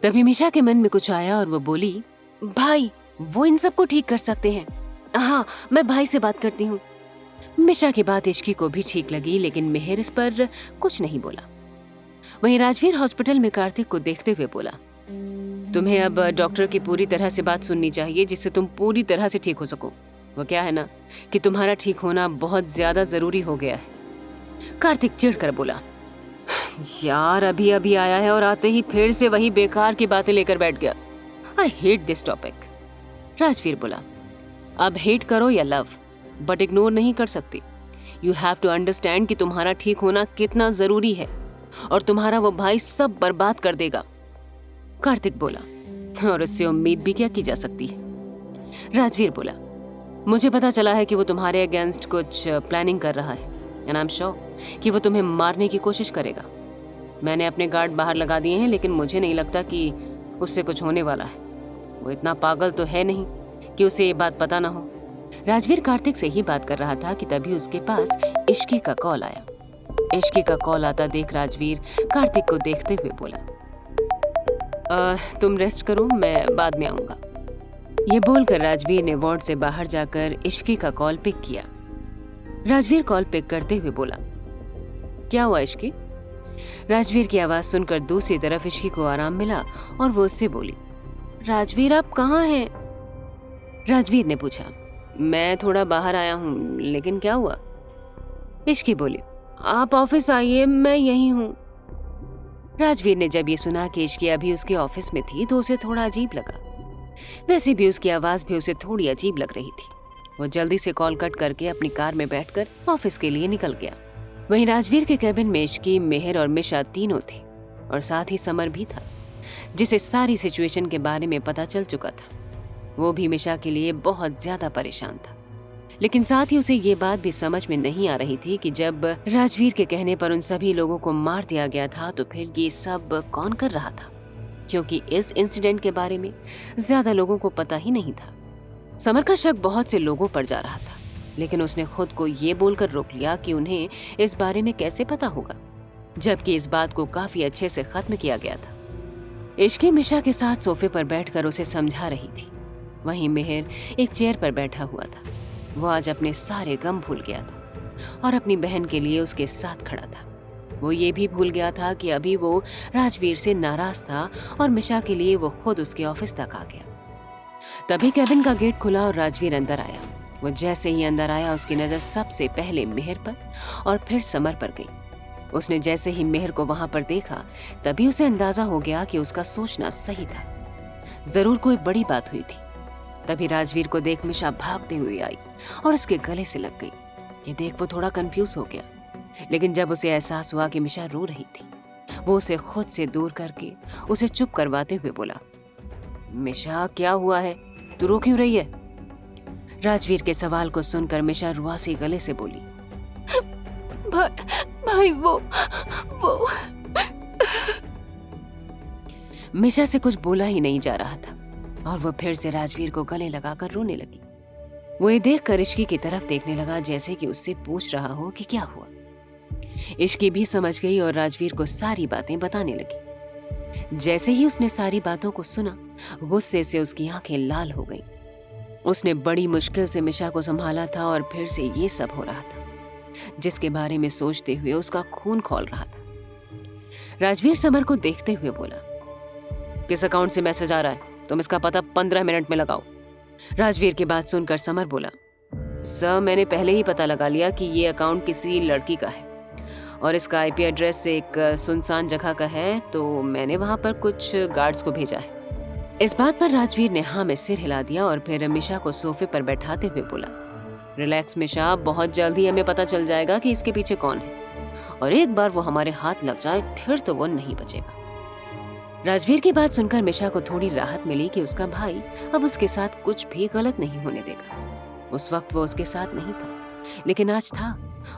तभी मिशा के मन में कुछ आया और वो बोली, भाई वो इन सबको ठीक कर सकते हैं। हाँ, मैं भाई से बात करती हूँ। मिशा की बात इश्की को भी ठीक लगी, लेकिन मेहर इस पर कुछ नहीं बोला। वहीं राजवीर हॉस्पिटल में कार्तिक को देखते हुए बोला, तुम्हें अब डॉक्टर की पूरी तरह से बात सुननी चाहिए, जिससे तुम पूरी तरह से ठीक हो सको। वो क्या है ना कि तुम्हारा ठीक होना बहुत ज्यादा जरूरी हो गया है। कार्तिक चिढ़कर बोला, यार अभी अभी आया है और आते ही फिर से वही बेकार की बातें लेकर बैठ गया। I hate this topic. Rajveer बोला, अब हेट करो या लव, बट इग्नोर नहीं कर सकती। यू हैव टू अंडरस्टैंड कि तुम्हारा ठीक होना कितना जरूरी है, और तुम्हारा वो भाई सब बर्बाद कर देगा। कार्तिक बोला, और उससे उम्मीद भी क्या की जा सकती है। राजवीर बोला, मुझे पता चला है कि वो तुम्हारे अगेंस्ट कुछ प्लानिंग कर रहा है, एंड आई एम श्योर कि वो तुम्हें मारने की कोशिश करेगा। मैंने अपने गार्ड बाहर लगा दिए हैं, लेकिन मुझे नहीं लगता कि उससे कुछ होने वाला है। वो इतना पागल तो है नहीं कि उसे ये बात पता ना हो। राजवीर कार्तिक से ही बात कर रहा था कि तभी उसके पास इश्की का कॉल आया। इश्की का कॉल आता देख राजवीर कार्तिक को देखते हुए बोला, तुम रेस्ट करो, मैं बाद में आऊंगा। ये बोलकर राजवीर ने वार्ड से बाहर जाकर इश्की का कॉल पिक किया। राजवीर कॉल पिक करते हुए बोला, क्या हुआ इश्की? राजवीर की आवाज सुनकर दूसरी तरफ इश्की को आराम मिला और वो उससे बोली, राजवीर आप कहाँ हैं? राजवीर ने पूछा, मैं थोड़ा बाहर आया हूँ, लेकिन क्या हुआ? इश्की बोली, आप ऑफिस आइए, मैं यहीं हूँ। राजवीर ने जब ये सुना कि इश्की अभी उसके ऑफिस में थी तो उसे थोड़ा अजीब लगा। वैसे भी उसकी आवाज भी उसे थोड़ी अजीब लग रही थी। वो जल्दी से कॉल कट करके अपनी कार में बैठकर ऑफिस के लिए निकल गया। वहीं राजवीर के कैबिन में इश्की, मेहर और मिशा तीनों थे, और साथ ही समर भी था, जिसे सारी सिचुएशन के बारे में पता चल चुका था। वो भी मिशा के लिए बहुत ज्यादा परेशान था, लेकिन साथ ही उसे ये बात भी समझ में नहीं आ रही थी कि जब राजवीर के कहने पर उन सभी लोगों को मार दिया गया था तो फिर ये सब कौन कर रहा था, क्योंकि इस इंसिडेंट के बारे में ज्यादा लोगों को पता ही नहीं था। समर का शक बहुत से लोगों पर जा रहा था, लेकिन उसने खुद को ये बोलकर रोक लिया कि उन्हें इस बारे में कैसे पता होगा, जबकि इस बात को काफी अच्छे से खत्म किया गया था। इश्की मिशा के साथ सोफे पर बैठकर उसे समझा रही थी। वहीं मेहर एक चेयर पर बैठा हुआ था। वो आज अपने सारे गम भूल गया था और अपनी बहन के लिए उसके साथ खड़ा था। वो ये भी भूल गया था कि अभी वो राजवीर से नाराज था और मिशा के लिए वो खुद उसके ऑफिस तक आ गया। तभी कैबिन का गेट खुला और राजवीर अंदर आया। वो जैसे ही अंदर आया उसकी नजर सबसे पहले मेहर पर और फिर समर पर गई। उसने जैसे ही मेहर को वहां पर देखा तभी उसे अंदाजा हो गया कि उसका सोचना सही था, जरूर कोई बड़ी बात हुई थी। तभी राजवीर को देख मिशा भागते हुए आई और उसके गले से लग गई। ये देख वो थोड़ा कंफ्यूज हो गया, लेकिन जब उसे एहसास हुआ कि मिशा रो रही थी, वो उसे खुद से दूर करके उसे चुप करवाते हुए बोला, मिशा क्या हुआ है, तू रो क्यों रही है? राजवीर के सवाल को सुनकर मिशा रुआसी गले से बोली, भाई वो मिशा से कुछ बोला ही नहीं जा रहा था और वो फिर से राजवीर को गले लगाकर रोने लगी। वो ये देखकर इश्की की तरफ देखने लगा जैसे कि उससे पूछ रहा हो कि क्या हुआ। इश्की भी समझ गई और राजवीर को सारी बातें बताने लगी। जैसे ही उसने सारी बातों को सुना, गुस्से से उसकी आंखें लाल हो गईं। उसने बड़ी मुश्किल से मिशा को संभाला था और फिर से ये सब हो रहा था, जिसके बारे में सोचते हुए उसका खून खौल रहा था। राजवीर समर को देखते हुए बोला, किस अकाउंट से मैसेज आ रहा है? तुम इसका पता 15 मिनट में लगाओ। राजवीर की बात सुनकर समर बोला, सर मैंने पहले ही पता लगा लिया कि ये अकाउंट किसी लड़की का है और इसका आईपी एड्रेस एक सुनसान जगह का है, तो मैंने वहां पर कुछ गार्ड्स को भेजा है। इस बात पर राजवीर ने हाँ में सिर हिला दिया और फिर मिशा को सोफे पर बैठाते हुए बोला, रिलैक्स मिशा, बहुत जल्दी हमें पता चल जाएगा कि इसके पीछे कौन है, और एक बार वो हमारे हाथ लग जाए फिर तो वो नहीं बचेगा। राजवीर की बात सुनकर मिशा को थोड़ी राहत मिली कि उसका भाई अब उसके साथ कुछ भी गलत नहीं होने देगा। उस वक्त वो उसके साथ नहीं था, लेकिन आज था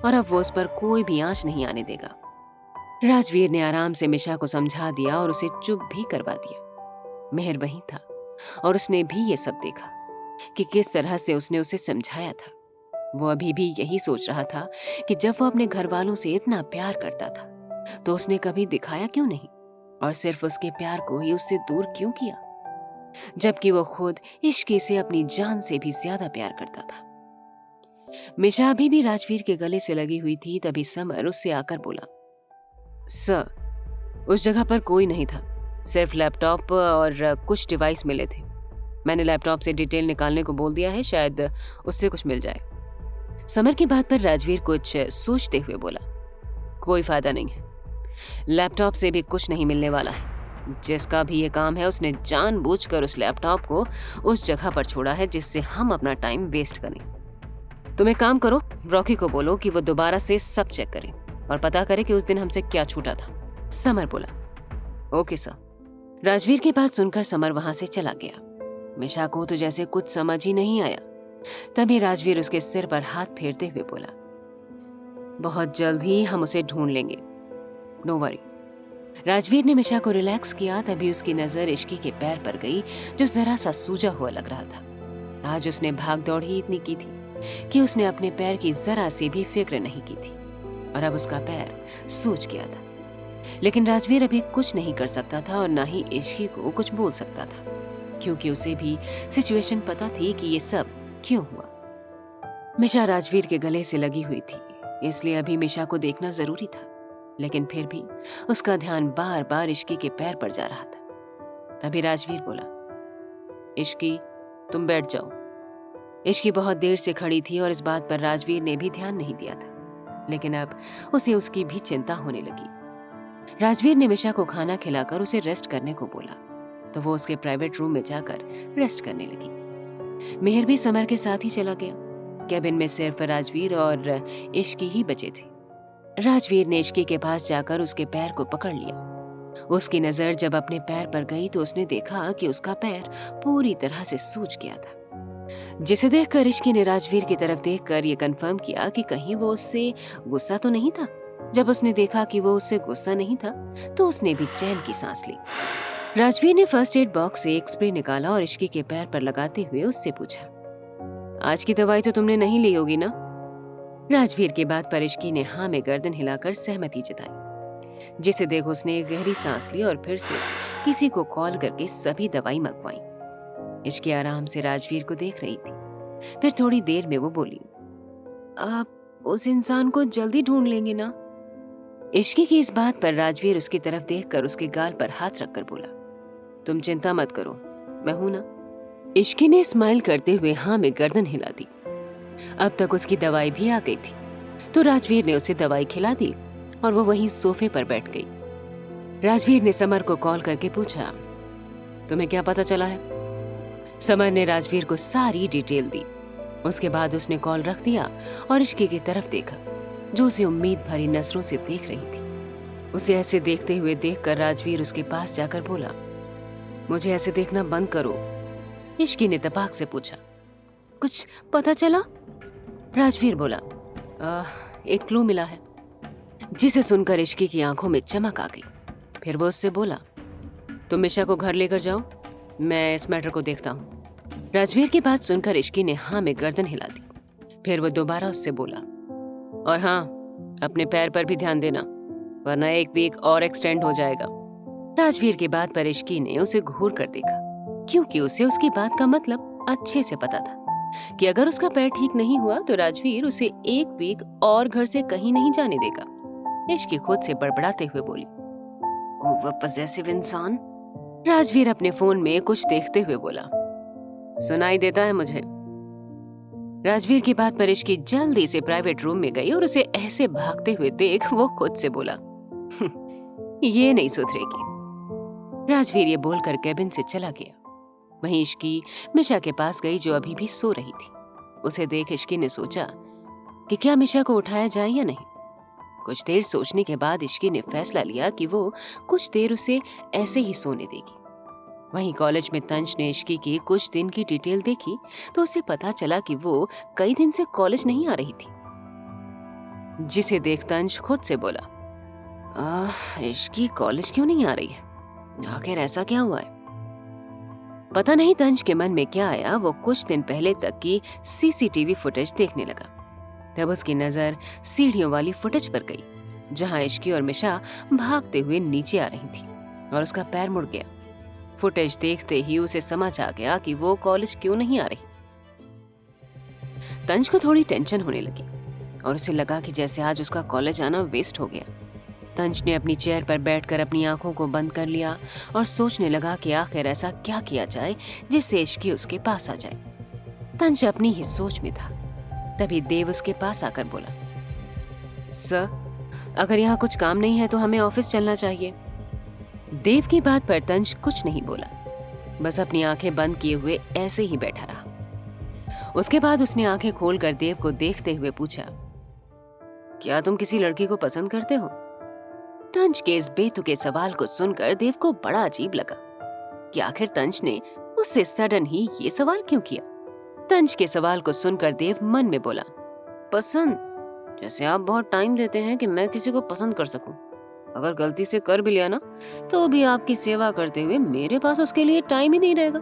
और अब वो उस पर कोई भी आंच नहीं आने देगा। राजवीर ने आराम से मिशा को समझा दिया और उसे चुप भी करवा दिया। मेहर वहीं था और उसने भी ये सब देखा कि किस तरह से उसने उसे समझाया था। वो अभी भी यही सोच रहा था कि जब वो अपने घर वालों से इतना प्यार करता था तो उसने कभी दिखाया क्यों नहीं। और सिर्फ उसके प्यार को ही उससे दूर क्यों किया, जबकि वो खुद इश्की से अपनी जान से भी ज्यादा प्यार करता था। मिशा अभी भी राजवीर के गले से लगी हुई थी। तभी समर उससे आकर बोला, सर, उस जगह पर कोई नहीं था, सिर्फ लैपटॉप और कुछ डिवाइस मिले थे। मैंने लैपटॉप से डिटेल निकालने को बोल दिया है, शायद उससे कुछ मिल जाए। समर की बात पर राजवीर कुछ सोचते हुए बोला, कोई फायदा नहीं है, लैपटॉप से भी कुछ नहीं मिलने वाला है। जिसका भी ये काम है उसने जानबूझकर उस लैपटॉप को उस जगह पर छोड़ा है जिससे हम अपना टाइम वेस्ट करें। तुम एक काम करो, रॉकी को बोलो कि वो दोबारा से सब चेक करे और पता करे कि उस दिन हमसे क्या छूटा था। समर बोला, ओके सर। राजवीर की बात सुनकर समर वहां से चला गया। मिशा को तो जैसे कुछ समझ ही नहीं आया। तभी राजवीर उसके सिर पर हाथ फेरते हुए बोला, बहुत जल्द ही हम उसे ढूंढ लेंगे, नो वरी। राजवीर ने मिशा को रिलैक्स किया। तभी उसकी नजर इश्की के पैर पर गई जो जरा सा सूजा हुआ लग रहा था। आज उसने भाग दौड़ ही इतनी की थी कि उसने अपने पैर की जरा सी भी फिक्र नहीं की थी और अब उसका पैर सूज गया था। लेकिन राजवीर अभी कुछ नहीं कर सकता था और ना ही इश्की को कुछ बोल सकता था, क्योंकि उसे भी सिचुएशन पता थी कि ये सब क्यों हुआ। मिशा राजवीर के गले से लगी हुई थी, इसलिए अभी मिशा को देखना जरूरी था। लेकिन फिर भी उसका ध्यान बार बार इश्की के पैर पर जा रहा था। तभी राजवीर बोला, इश्की, तुम बैठ जाओ। इश्की बहुत देर से खड़ी थी और इस बात पर राजवीर ने भी ध्यान नहीं दिया था, लेकिन अब उसे उसकी भी चिंता होने लगी। राजवीर ने मिशा को खाना खिलाकर उसे रेस्ट करने को बोला, तो वो उसके प्राइवेट रूम में जाकर रेस्ट करने लगी। मेहर भी समर के साथ ही चला गया। कैबिन में सिर्फ राजवीर और इश्की ही बचे थे। राजवीर ने इश्की के पास जाकर उसके पैर को पकड़ लिया। उसकी नजर जब अपने पैर पर गई तो उसने देखा कि उसका पैर पूरी तरह से सूज गया था, जिसे देखकर इश्की ने राजवीर की तरफ देखकर ये कंफर्म किया कि कहीं वो उससे गुस्सा तो नहीं था। जब उसने देखा कि वो उससे गुस्सा नहीं था तो उसने भी चैन की सांस ली। राजवीर ने फर्स्ट एड बॉक्स से एक स्प्रे निकाला और इश्की के पैर पर लगाते हुए उससे पूछा, आज की दवाई तो तुमने नहीं ली होगी ना? राजवीर की बात पर इश्की ने हाँ में गर्दन हिलाकर सहमति जताई, जिसे देख उसने एक गहरी सांस ली और फिर से किसी को कॉल करके सभी दवाई मंगवाई। इश्की आराम से राजवीर को देख रही थी। फिर थोड़ी देर में वो बोली, आप उस इंसान को जल्दी ढूंढ लेंगे ना? इश्की की इस बात पर राजवीर उसकी तरफ देखकर उसके गाल पर हाथ रखकर बोला, तुम चिंता मत करो, मैं हूं ना। इश्की ने स्माइल करते हुए हाँ में गर्दन हिला दी। अब तक उसकी दवाई भी आ गई थी, तो राजवीर ने उसे दवाई खिला दी और वो वहीं सोफे पर बैठ गई। राजवीर ने समर को कॉल करके पूछा, तुम्हें क्या पता चला है? समर ने राजवीर को सारी डिटेल दी। उसके बाद उसने कॉल रख दिया और इश्की की तरफ देखा, जो उसे उम्मीद भरी नजरों से देख रही थी। उसे ऐसे देखते हुए देखकर राजवीर उसके पास जाकर बोला, मुझे ऐसे देखना बंद करो। इश्की ने तपाक से पूछा, कुछ पता चला? राजवीर बोला, एक क्लू मिला है। जिसे सुनकर इश्की की आंखों में चमक आ गई। फिर वो उससे बोला, तुम मिशा को घर लेकर जाओ, मैं इस मैटर को देखता हूँ। राजवीर की बात सुनकर इश्की ने हाँ में गर्दन हिला दी। फिर वो दोबारा उससे बोला, और हाँ, अपने पैर पर भी ध्यान देना, वरना एक वीक और एक्सटेंड हो जाएगा। राजवीर की बात पर इश्की ने उसे घूर कर देखा, क्योंकि उसे उसकी बात का मतलब अच्छे से पता था कि अगर उसका पैर ठीक नहीं हुआ तो राजवीर उसे एक वीक और घर से कहीं नहीं जाने देगा। इश्की खुद से बड़बड़ाते हुए बोली, ओवर पजेसिव इंसान। राजवीर अपने फोन में कुछ देखते हुए बोला, सुनाई देता है मुझे। राजवीर की बात पर इश्की जल्दी से प्राइवेट रूम में गई और उसे ऐसे भागते हुए देख वो खुद से बोला, ये नहीं सुधरेगी। राजवीर ये बोलकर कैबिन से चला गया। वहीं इश्की मिशा के पास गई, जो अभी भी सो रही थी। उसे देख इश्की ने सोचा कि क्या मिशा को उठाया जाए या नहीं। कुछ देर सोचने के बाद इश्की ने फैसला लिया कि वो कुछ देर उसे ऐसे ही सोने देगी। वहीं कॉलेज में तंज ने इश्की की कुछ दिन की डिटेल देखी तो उसे पता चला कि वो कई दिन से कॉलेज नहीं आ रही थी, जिसे देख तंज खुद से बोला, इश्की कॉलेज क्यों नहीं आ रही है? आखिर ऐसा क्या हुआ है? पता नहीं तंज के मन में क्या आया। वो कुछ दिन पहले तक की सीसीटीवी फुटेज देखने लगा। तब उसकी नजर सीढ़ियों वाली फुटेज पर गई, जहां इश्की और मिशा भागते हुए नीचे आ रही थी। और उसका पैर मुड़ गया। फुटेज देखते ही उसे समझ आ गया कि वो कॉलेज क्यों नहीं आ रही। तंज को थोड़ी टेंशन होने लगी और उसे लगा कि जैसे आज उसका कॉलेज आना वेस्ट हो गया। तंज ने अपनी चेयर पर बैठकर अपनी आंखों को बंद कर लिया और सोचने लगा कि आखिर ऐसा क्या किया जाए जिससे इश्की उसके पास आ जाए। तंज अपनी ही सोच में था, तभी देव उसके पास आकर बोला, सर, अगर यहाँ कुछ काम नहीं है तो हमें ऑफिस चलना चाहिए। देव की बात पर तंज कुछ नहीं बोला, बस अपनी आंखें बंद किए हुए ऐसे ही बैठा रहा। उसके बाद उसने आंखें खोलकर देव को देखते हुए पूछा, क्या तुम किसी लड़की को पसंद करते हो? तंज के इस बेतुके सवाल को सुनकर देव को बड़ा अजीब लगा कि आखिर तंज ने उससे सडन ही ये सवाल क्यों किया। तंज के सवाल को सुनकर देव मन में बोला, पसंद? जैसे आप बहुत टाइम देते हैं कि मैं किसी को पसंद कर सकूं। अगर गलती से कर भी लिया ना तो भी आपकी सेवा करते हुए मेरे पास उसके लिए टाइम ही नहीं रहेगा,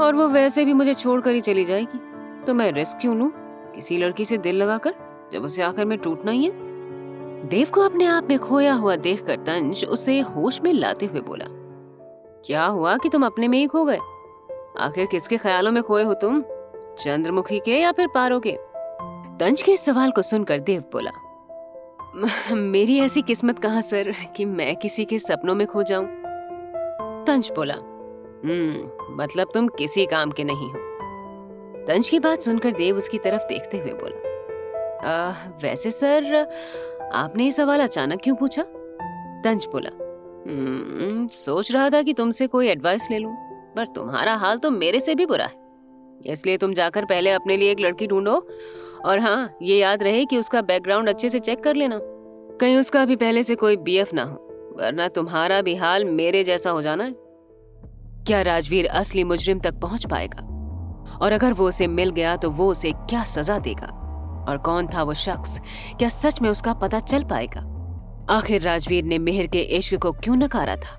और वो वैसे भी मुझे छोड़कर ही चली जाएगी, तो मैं रिस्क क्यों लूं किसी लड़की से दिल लगाकर जब उसे आखिर में टूटना ही है। देव को अपने आप में खोया हुआ देखकर तंज उसे होश में लाते हुए बोला, क्या हुआ कि तुम अपने में ही खो गए? आखिर किसके ख्यालों में खोए हो तुम, चंद्रमुखी के या फिर पारो के? तंज के सवाल को सुनकर देव बोला, मेरी ऐसी किस्मत कहाँ सर कि मैं किसी के सपनों में खो जाऊं। तंज बोला, मतलब तुम किसी काम के नहीं हो। तंज की बात सुनकर देव उसकी तरफ देखते हुए बोला, वैसे सर आपने ये सवाल अचानक क्यों पूछा? तंज बोला, सोच रहा था कि तुमसे कोई एडवाइस ले लूं, पर तुम्हारा हाल तो मेरे से भी बुरा है, इसलिए तुम जाकर पहले अपने लिए एक लड़की ढूंढो, और हाँ, ये याद रहे कि उसका बैकग्राउंड अच्छे से चेक कर लेना, कहीं उसका भी पहले से कोई बीएफ ना हो, वरना तुम्हारा भी हाल मेरे जैसा हो जाना है। क्या राजवीर असली मुजरिम तक पहुंच पाएगा? और अगर वो उसे मिल गया तो वो उसे क्या सजा देगा? और कौन था वो शख्स? क्या सच में उसका पता चल पाएगा? आखिर राजवीर ने मेहर के इश्क को क्यों नकारा था?